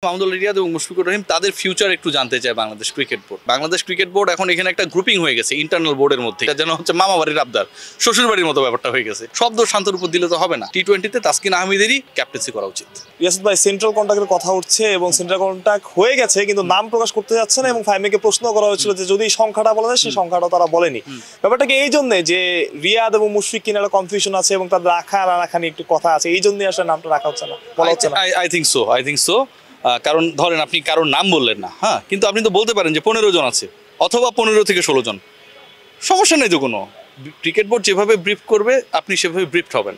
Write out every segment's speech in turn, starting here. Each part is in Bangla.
মাহমুদুল রিয়াদ এবং মুশফিকুর রহিম তাদের ফিউচার একটু জানতে চায় Bangladesh cricket board. Bangladesh cricket board এখন এখানে একটা গ্রুপিং হয়ে গেছে ইন্টারনাল বোর্ডের মধ্যে, এটা যেন হচ্ছে মামা বাড়ির আবদার, শ্বশুর বাড়ির মতো ব্যাপারটা হয়ে গেছে। শব্দ শান্তর উপর দিলে তো হবে না। টি-20তে তাসকিন আহমেদেরই ক্যাপ্টেন্সি করা উচিত। ইয়াসির ভাই, সেন্ট্রাল কন্ট্রাক্টের কথা উঠছে এবং সেন্ট্রাল কন্ট্রাক্ট হয়ে গেছে কিন্তু নাম প্রকাশ করতে যাচ্ছে না, এবং ফাইমেকে প্রশ্ন করা হয়েছিল যে যদি সংখ্যাটা বলা যায়, সেই সংখ্যাটা তারা বলেনি। ব্যাপারটাকে এই জন্য যে রিয়াদ এবং মুশফিক কিনা একটা কনফিউশন আছে এবং তাদের রাখা না রাখা নিয়ে একটু কথা আছে, এই জন্যই আসলে নামটা রাখা হচ্ছে না, বলা হচ্ছে না। আই থিঙ্ক সো কারণ ধরেন আপনি কারোর নাম বললেন না, হ্যাঁ, কিন্তু আপনি তো বলতে পারেন যে 15 জন আছে অথবা 15 থেকে 16 জন, সমস্যা নেই তো কোনো। ক্রিকেট বোর্ড যেভাবে ব্রিফ করবে আপনি সেভাবে ব্রিফড হবেন।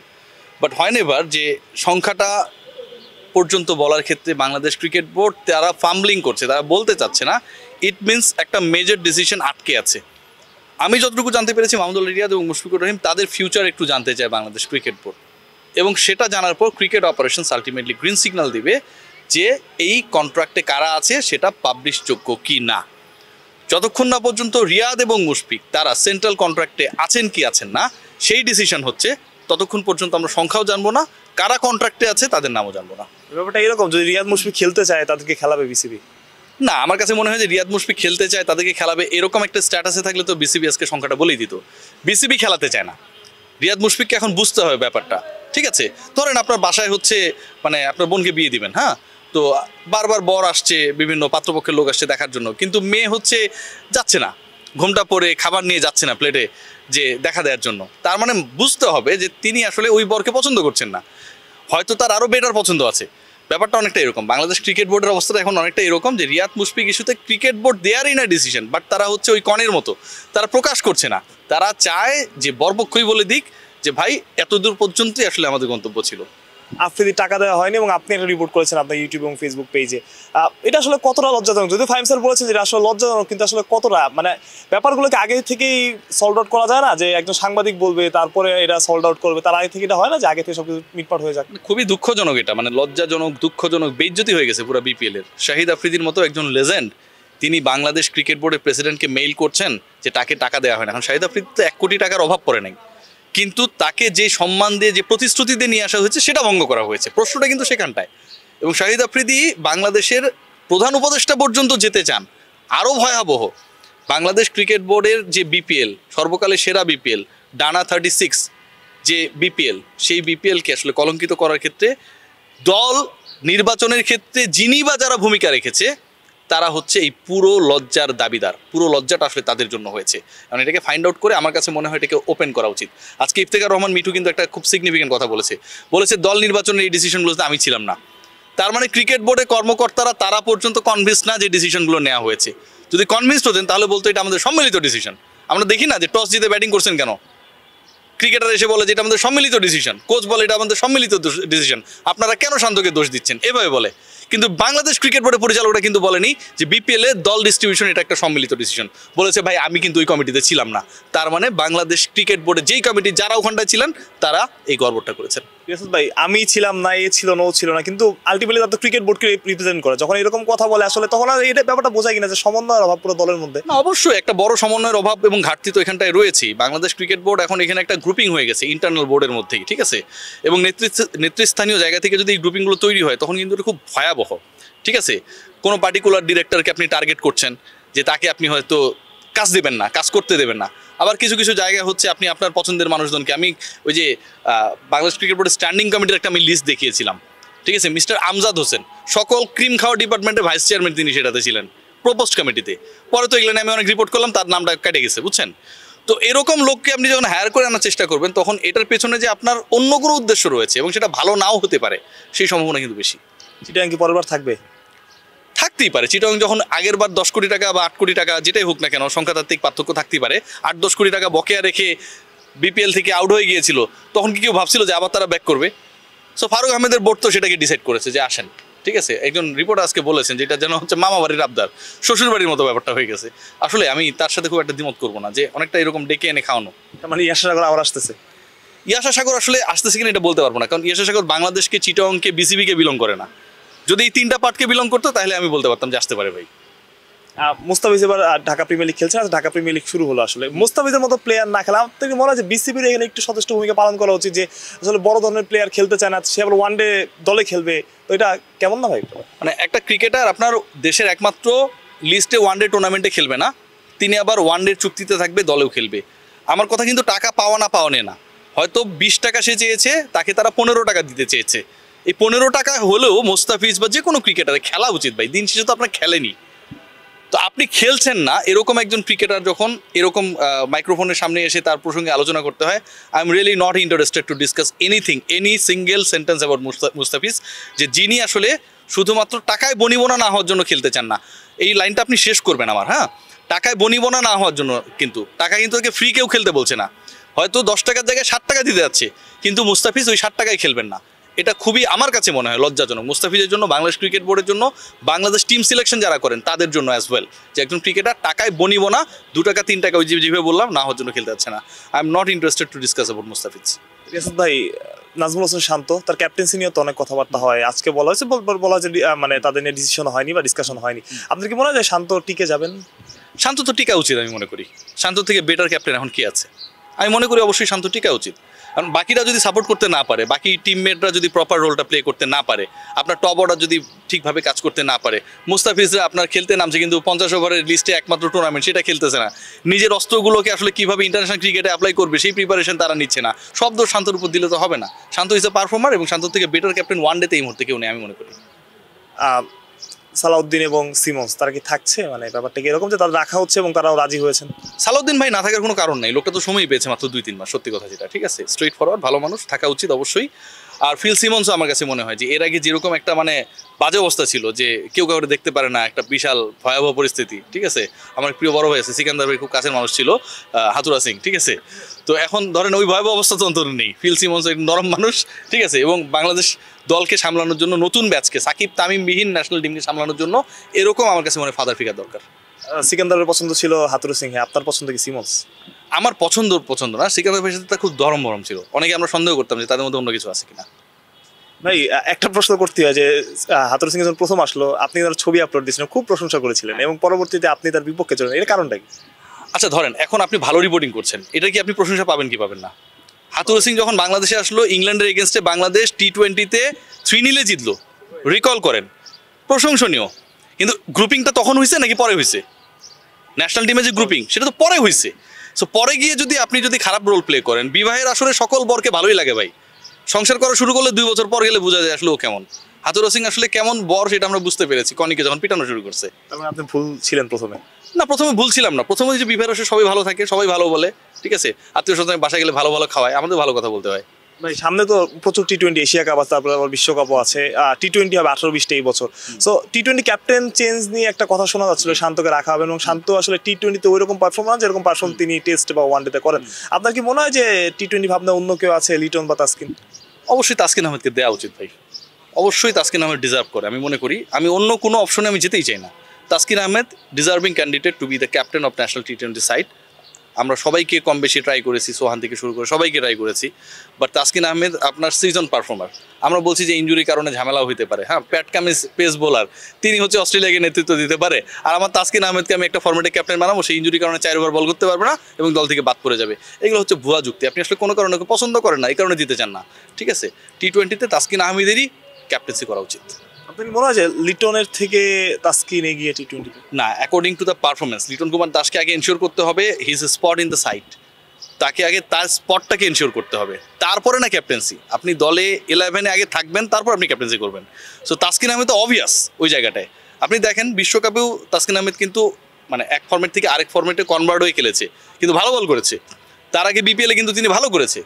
বাট হয় না এবার যে সংখ্যাটা পর্যন্ত বলার ক্ষেত্রে বাংলাদেশ ক্রিকেট বোর্ড তারা ফাম্বলিং করছে, তারা বলতে চাচ্ছে না। ইট মিনস একটা মেজর ডিসিশন আটকে আছে। আমি যতটুকু জানতে পেরেছি মাহমুদুল রিয়াদ এবং মুশফিকুর রহিম তাদের ফিউচার একটু জানতে চায় বাংলাদেশ ক্রিকেট বোর্ড, এবং সেটা জানার পর cricket operations ultimately green signal দিবে যে এই কন্ট্রাক্টে কারা আছে সেটা পাবলিশযোগ্য কি না। যতক্ষণ না পর্যন্ত রিয়াদ এবং মুশফিক তারা সেন্ট্রাল কন্ট্রাক্টে আছেন কি আছেন না সেই ডিসিশন হচ্ছে, ততক্ষণ পর্যন্ত আমরা সংখ্যাও জানবো না, কারা কন্ট্রাক্টে আছে তাদের নামও জানবো না। ব্যাপারটা এরকম, যদি রিয়াদ মুশফিক খেলতে চায় তাদেরকে খেলাবে বিসিবি না। আমার কাছে মনে হয় যে রিয়াদ মুশফিক খেলতে চায় তাদেরকে খেলাবে, এরকম একটা স্ট্যাটাসে থাকলে তো বিসিবি আজকে সংখ্যাটা বলেই দিত। বিসিবি খেলাতে চায় না, রিয়াদ মুশফিককে এখন বুঝতে হবে ব্যাপারটা। ঠিক আছে, ধরেন আপনার বাসায় হচ্ছে মানে আপনার বোনকে বিয়ে দিবেন, হ্যাঁ, তো বারবার বর আসছে, বিভিন্ন পাত্রপক্ষের লোক আসছে দেখার জন্য, কিন্তু মেয়ে হচ্ছে যাচ্ছে না, ঘোমটা পরে খাবার নিয়ে যাচ্ছে না প্লেটে যে দেখা দেওয়ার জন্য। তার মানে বুঝতে হবে যে তিনি আসলে ওই বরকে পছন্দ করছেন না, হয়তো তার আরও বেটার পছন্দ আছে। ব্যাপারটা অনেকটা এরকম, বাংলাদেশ ক্রিকেট বোর্ডের অবস্থাটা এখন অনেকটা এরকম যে রিয়াদ মুশফিক ইস্যুতে ক্রিকেট বোর্ড দেয়ারই না ডিসিশন, বাট তারা হচ্ছে ওই কনের মতো, তারা প্রকাশ করছে না। তারা চায় যে বরপক্ষই বলে দিক যে ভাই এতদূর পর্যন্তই আসলে আমাদের গন্তব্য ছিল। আফ্রিদির টাকা দেওয়া হয়নি এবং আপনি একটা রিপোর্ট করেছেন আপনার ইউটিউব এবং ফেসবুক পেজে। এটা আসলে কতটা লজ্জাজনক? যদিও ফাহিম স্যার বলেছেন যে এটা আসলে লজ্জাজনক, কিন্তু আসলে কতটা, মানে ব্যাপারগুলোকে আগে থেকেই সল্ট আউট করা যায় না? যে একজন সাংবাদিক বলবে তারপরে এটা সল্ট আউট করবে, তার আগে থেকে এটা হয় না যে আগে থেকে সবকিছু মিটপাট হয়ে যায়? খুবই দুঃখজনক এটা, মানে লজ্জাজনক, দুঃখজনক, বেইজ্জতি হয়ে গেছে পুরো বিপিএল এর। শাহিদ আফ্রিদির মতো একজন লেজেন্ড তিনি বাংলাদেশ ক্রিকেট বোর্ডের প্রেসিডেন্টকে মেইল করছেন যে তাকে টাকা দেওয়া হয় না। এখন শাহিদ আফ্রিদি তো 1 কোটি টাকার অভাব পড়ে নাই, কিন্তু তাকে যে সম্মান দিয়ে যে প্রতিশ্রুতি দিয়ে নিয়ে আসা হয়েছে সেটা ভঙ্গ করা হয়েছে। প্রশ্নটা কিন্তু সেখানটায়। এবং শাহিদ আফ্রিদি বাংলাদেশের প্রধান উপদেষ্টা পর্যন্ত যেতে চান। আরও ভয়াবহ, বাংলাদেশ ক্রিকেট বোর্ডের যে বিপিএল, সর্বকালের সেরা বিপিএল, ডানা 36 যে বিপিএল, সেই বিপিএলকে আসলে কলঙ্কিত করার ক্ষেত্রে দল নির্বাচনের ক্ষেত্রে যিনি বা যারা ভূমিকা রেখেছে তারা হচ্ছে এই পুরো লজ্জার দাবিদার। পুরো লজ্জাটা আসলে তাদের জন্য হয়েছে, কারণ এটাকে ফাইন্ড আউট করে আমার কাছে মনে হয় এটাকে ওপেন করা উচিত। আজকে ইফতেখার রহমান মিঠু কিন্তু একটা খুব সিগনিফিকেন্ট কথা বলেছে দল নির্বাচনের এই ডিসিশনগুলোতে আমি ছিলাম না। তার মানে ক্রিকেট বোর্ডের কর্মকর্তারা তারা পর্যন্ত কনভিন্স না যে ডিসিশনগুলো নেওয়া হয়েছে। যদি কনভিন্সড হতেন তাহলে বলতো এটা আমাদের সম্মিলিত ডিসিশন। আমরা দেখি না যে টস জিতে ব্যাটিং করছেন কেন, ক্রিকেটার এসে বলে যে এটা আমাদের সম্মিলিত ডিসিশন, কোচ বলে এটা আমাদের সম্মিলিত ডিসিশন, আপনারা কেন শান্তকে দোষ দিচ্ছেন, এভাবে বলে। কিন্তু বাংলাদেশ ক্রিকেট বোর্ডের পরিচালকরা কিন্তু বলেনি যে বিপিএল এ দল ডিস্ট্রিবিউশন এটা একটা সম্মিলিত ডিসিশন, বলেছে ভাই আমি কিন্তু ওই কমিটিতে ছিলাম না। তার মানে বাংলাদেশ ক্রিকেট বোর্ডে যেই কমিটি যারা ওখানটায় ছিলেন তারা এই গর্বটা করেছেন। ইয়াসির ভাই, আমি ছিলাম না, এ ছিল না, ও ছিল না, কিন্তু আলটিমেটলি তার তো ক্রিকেট বোর্ডকে রিপ্রেজেন্ট করে। যখন এরকম কথা বলে আসলে তখন আর এটা ব্যাপারটা বোঝায় কিনা যে সমন্বয়ের অভাব পুরো দলের মধ্যে? না, অবশ্যই একটা বড় সমন্বয়ের অভাব এবং ঘাটতি তো এখানটায় রয়েছেই। বাংলাদেশ ক্রিকেট বোর্ড এখন এখানে একটা গ্রুপিং হয়ে গেছে ইন্টারনাল বোর্ডের মধ্যেই, ঠিক আছে, এবং নেতৃস্থানীয় জায়গা থেকে যদি এই গ্রুপিংগুলো তৈরি হয় তখন কিন্তু এটা খুব ভয়াবহ। ঠিক আছে, কোনো পার্টিকুলার ডিরেক্টরকে আপনি টার্গেট করছেন যে তাকে আপনি হয়তো কাজ দেবেন না, কাজ করতে দেবেন না। আবার কিছু কিছু জায়গায় হচ্ছে আপনি আপনার পছন্দের মানুষজনকে, আমি ওই যে বাংলাদেশ ক্রিকেট বোর্ডের স্ট্যান্ডিং কমিটির একটা আমি লিস্ট দেখিয়েছিলাম, ঠিক আছে, মিস্টার আমজাদ হোসেন, সকল ক্রিম খাওয়া ডিপার্টমেন্টের ভাইস চেয়ারম্যান তিনি সেটাতে ছিলেন প্রপোজড কমিটিতে। পরে তো এগুলো আমি অনেক রিপোর্ট করলাম, তার নামটা কেটে গেছে, বুঝছেন। তো এরকম লোককে আপনি যখন হায়ার করে আনার চেষ্টা করবেন তখন এটার পেছনে যে আপনার অন্য কোনো উদ্দেশ্য রয়েছে এবং সেটা ভালো নাও হতে পারে, সেই সম্ভাবনা কিন্তু বেশি। চিটাগাং কি পরের বার থাকবে? থাকতেই পারে। চিটাগাং যখন আগের বার 10 কোটি টাকা বা 8 কোটি টাকা যেটাই হোক না কেন, সংখ্যাতাত্ত্বিক পার্থক্য থাকতেই পারে, 8-10 কোটি টাকা বকেয়া রেখে বিপিএল থেকে আউট হয়ে গিয়েছিল, তখন কি কেউ ভাবছিল যে আবার তারা ব্যাক করবে? সো ফারুক আহমেদের বোর্ড তো সেটাকে ডিসাইড করেছে যে আসেন, ঠিক আছে। একজন রিপোর্টার আজকে বলেছেন যেটা যেন হচ্ছে মামা বাড়ির আবদার, শ্বশুর বাড়ির মতো ব্যাপারটা হয়ে গেছে। আসলে আমি তার সাথে খুব একটা দ্বিমত করবো না যে অনেকটা এরকম ডেকে এনে খাওয়ানো। মানে ইয়াসা সাগর আবার আসতেছে? ইয়াসা সাগর আসলে আসতেছে কিনা এটা বলতে পারবো না, কারণ ইয়াসা সাগর বাংলাদেশকে, চিটাগংকে, বিসিবিকে বিলং করে না। যদি এই 3টা পার্টকে বিলং করতো তাহলে আমি বলতে পারতাম যে আসতে পারে ভাই। মুস্তাফিজ এবার ঢাকা প্রিমিয়ার লিগ খেলছে, ঢাকা প্রিমিয়ার লিগ শুরু হলো। আসলে মুস্তাফিজের মতো প্লেয়ার না খেলা আমার থেকে মনে হয় যে বিসিবির এখানে একটু সচেষ্ট ভূমিকা পালন করা উচিত, যে আসলে বড় ধরনের প্লেয়ার খেলতে চায় না, সে আবার ওয়ানডে দলে খেলবে, তো এটা কেমন না ভাই? মানে একটা ক্রিকেটার আপনার দেশের একমাত্র লিস্টে ওয়ানডে টুর্নামেন্টে খেলবে না, তিনি আবার ওয়ানডে চুক্তিতে থাকবে, দলেও খেলবে। আমার কথা কিন্তু টাকা পাওয়া না পাওয়া নেই না, হয়তো 20 টাকা সে চেয়েছে, তাকে তারা 15 টাকা দিতে চেয়েছে। এই 15 টাকা হলেও মোস্তাফিজ বা যে কোনো ক্রিকেটারে খেলা উচিত ভাই। দিন শেষে তো আপনার খেলেনি, তো আপনি খেলছেন না, এরকম একজন ক্রিকেটার যখন এরকম মাইক্রোফোনের সামনে এসে তার প্রসঙ্গে আলোচনা করতে হয়, I am really not interested to discuss anything, any single sentence about Mustafiz, যে যিনি আসলে শুধুমাত্র টাকায় বনিবনা না হওয়ার জন্য খেলতে চান না। এই লাইনটা আপনি শেষ করবেন আমার, হ্যাঁ, টাকায় বনিবনা না হওয়ার জন্য, কিন্তু টাকা কিন্তু তাকে ফ্রি কেউ খেলতে বলছে না। হয়তো 10 টাকার জায়গায় 60 টাকা দিতে যাচ্ছে, কিন্তু মুস্তাফিজ ওই 60 টাকায় খেলবেন না। এটা খুবই আমার কাছে মনে হয় লজ্জাজনক, মুস্তাফিজের জন্য, বাংলাদেশ ক্রিকেট বোর্ডের জন্য, বাংলাদেশ টিম সিলেকশন যারা করেন তাদের জন্য অ্যাজ ওয়েল, যে একজন ক্রিকেটার টাকায় বনিবনা 2 টাকা 3 টাকা ওই যেভাবে বললাম না হওয়ার জন্য খেলতে যাচ্ছে না। I am not interested to discuss about Mustafiz. Riasat ভাই, নাজমুল হোসেন শান্ত, তার ক্যাপ্টেন্সি নিয়ে তো অনেক কথাবার্তা হয়, আজকে বলা হয়েছে, বলা হয়েছে মানে তাদের নিয়ে ডিসিশন হয়নি বা ডিসকাশন হয়নি। আপনার কি মনে হয় যে শান্ত টিকে যাবেন? শান্ত তো টিকা উচিত, আমি মনে করি। শান্ত থেকে বেটার ক্যাপ্টেন এখন কি আছে? আমি মনে করি অবশ্যই শান্ত টিকা উচিত, কারণ বাকিরা যদি সাপোর্ট করতে না পারে, বাকি টিমমেটরা যদি প্রপার রোলটা প্লে করতে না পারে, আপনার টপ অর্ডার যদি ঠিকভাবে কাজ করতে না পারে, মুস্তাফিজরা আপনার খেলতে নামছে কিন্তু 50 ওভারের লিস্টে একমাত্র টুর্নামেন্ট সেটা খেলতেছে না, নিজের অস্ত্রগুলোকে আসলে কিভাবে ইন্টারন্যাশনাল ক্রিকেটে অ্যাপ্লাই করবে সেই প্রিপারেশন তারা নিচ্ছে না, সব দোষ শান্তর উপর দিলে তো হবে না। শান্ত ইজ এ পারফর্মার এবং শান্ত থেকে বেটার ক্যাপ্টেন ওয়ানডেতে এই মুহূর্তে কেউ নেই, আমি মনে করি। সালাউদ্দিন এবং সিমন্স তারা কি থাকছে, মানে ব্যাপারটা কি এরকম যে তারা রাখা হচ্ছে এবং তারাও রাজি হয়েছেন? সালাউদ্দিন ভাই না থাকার কোনো কারণ নেই, লোকটা তো সময় পেয়েছে মাত্র 2-3 মাস, সত্যি কথা যেটা, ঠিক আছে, স্ট্রেট ফরওয়ার্ড ভালো মানুষ, থাকা উচিত অবশ্যই। আর ফিল সিমন্সও আমার কাছে মনে হয় যে এর আগে যেরকম একটা মানে বাজে অবস্থা ছিল, যে কেউ কাউকে দেখতে পারে না, একটা বিশাল ভয়াবহ পরিস্থিতি, ঠিক আছে, আমার প্রিয় বড় ভাই আছে সিকান্দার ভাই, খুব কাছের মানুষ ছিল, হাতুরা সিং, ঠিক আছে, তো এখন ধরেন ওই ভয়াবহ অবস্থা তো অন্তর নেই। ফিল সিমন্স এক নরম মানুষ, ঠিক আছে, এবং বাংলাদেশ দলকে সামলানোর জন্য, নতুন ব্যাচকে, সাকিব তামিমবিহীন ন্যাশনাল টিমকে সামলানোর জন্য এরকম আমার কাছে মনে হয় ফাদার ফিগার দরকার। সিকান্দারের পছন্দ ছিল হাতুরু সিংহে, আপনার পছন্দ কি সিমন্স? আমার পছন্দ না, সিকান্দার ভাইয়ের সাথে তার খুব দরম মরম ছিল, অনেকে আমরা সন্দেহ করতাম যে তাদের মধ্যে অন্য কিছু আছে কিনা। ভাই একটা প্রশ্ন করতে হয় যে হাতুরু সিং যখন প্রথম আসলো, আপনি তার ছবি আপলোড দিয়েছিলেন, খুব প্রশংসা করেছিলেন, এবং পরবর্তীতে আপনি তার বিপক্ষে চলেন, এর কারণটা কি? আচ্ছা ধরেন এখন আপনি ভালো রিপোর্টিং করছেন, এটা কি আপনি প্রশংসা পাবেন কি পাবেন না? হাতুরু সিং যখন বাংলাদেশে আসলো, ইংল্যান্ডের এগেনস্টে বাংলাদেশ টি20-তে 3-0 জিতলো, রিকল করেন, প্রশংসনীয়। কিন্তু গ্রুপিংটা তখন হয়েছে নাকি পরে হয়েছে? ন্যাশনাল টিমে যে গ্রুপিং সেটা তো পরে হয়েছে। সো পরে গিয়ে যদি আপনি খারাপ রোল প্লে করেন, বিবাহের আসলে সকল বরকে ভালোই লাগে ভাই, সংসার করা শুরু করলে 2 বছর পর গেলে বোঝা যায় আসলে ও কেমন। হাতুরু সিং আসলে কেমন বর সেটা আমরা বুঝতে পেরেছি কনিকে যখন পিটানো শুরু করছে। তারপরে আপনি ভুল ছিলেন প্রথমে? না, প্রথমে ভুল ছিলাম না, প্রথমে যে বিবাহের আসলে সবাই ভালো থাকে, সবাই ভালো বলে, ঠিক আছে, আত্মীয় স্বজন বাসায় গেলে ভালো ভালো খাওয়ায়, আমাদের ভালো কথা বলতে হয়। ভাই সামনে তো প্রচুর টি20 এশিয়া কাপ আছে, তারপরে আবার বিশ্বকাপও আছে, টি20 হবে 18-20 এই বছর। সো টি20 ক্যাপ্টেন চেঞ্জ নিয়ে একটা কথা শোনা যাচ্ছিল, শান্তকে রাখা হবে, এবং শান্ত আসলে টি20-তে ওইরকম পারফরমেন্স যেরকম পারফর্ম তিনি টেস্ট বা ওয়ানডেতে করেন। আপনার কি মনে হয় যে টি20 ভাবনা অন্য কেউ আছে, লিটন বা তাসকিন? অবশ্যই তাসকিন আহমেদকে দেওয়া উচিত ভাই, অবশ্যই তাসকিন আহমেদ ডিজার্ভ করে, আমি মনে করি। আমি অন্য কোনো অপশনে আমি যেতেই চাই না। Taskin Ahmed deserving candidate to B the captain of national T20 side. আমরা সবাইকে কম বেশি ট্রাই করেছি, সোহান থেকে শুরু করে সবাইকে ট্রাই করেছি, বাট তাসকিন আহমেদ আপনার সিজন পারফর্মার। আমরা বলছি যে ইনজুরির কারণে ঝামেলাও হতে পারে, হ্যাঁ, প্যাট কামিন্স পেস বোলার, তিনি অস্ট্রেলিয়াকে নেতৃত্ব দিতে পারে, আর আমার তাসকিন আহমেদকে আমি একটা ফরম্যাটে ক্যাপ্টেন বানাবো, সেই ইনজুরির কারণে 4 ওভার বল করতে পারবে না এবং দল থেকে বাদ পড়ে যাবে। এগুলো হচ্ছে ভুয়া যুক্তি, আপনি আসলে কোনো কারণে পছন্দ করেন না, এই কারণে দিতে চান না, ঠিক আছে। টি20-তে তাসকিন আহমেদেরই ক্যাপ্টেন্সি করা উচিত। আপনার কি মনে হয় যে লিটনের থেকে তাসকিন এগিয়ে টি20? না, according to the performance Liton Kumar দাসকে আগে এনশিওর করতে হবে his spot in the side, তাকে আগে তার স্পটটাকে এনশিওর করতে হবে, তারপরে না ক্যাপ্টেন্সি। আপনি দলে 11-এ আগে থাকবেন, তারপর আপনি ক্যাপ্টেন্সি করবেন। সো তাসকিন আহমেদ তো অবভিয়াস ওই জায়গাটায়। আপনি দেখেন বিশ্বকাপেও তাসকিন আহমেদ কিন্তু মানে এক ফর্মেট থেকে আরেক ফর্মেটে কনভার্ট হয়ে খেলেছে, কিন্তু ভালো বল করেছে। তার আগে বিপিএলে কিন্তু তিনি ভালো করেছে।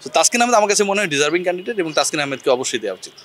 তো তাসকিন আহমেদ আমার কাছে মনে হয় ডিজার্ভিং ক্যান্ডিডেট এবং তাসকিন আহমেদকে অবশ্যই দেওয়া উচিত।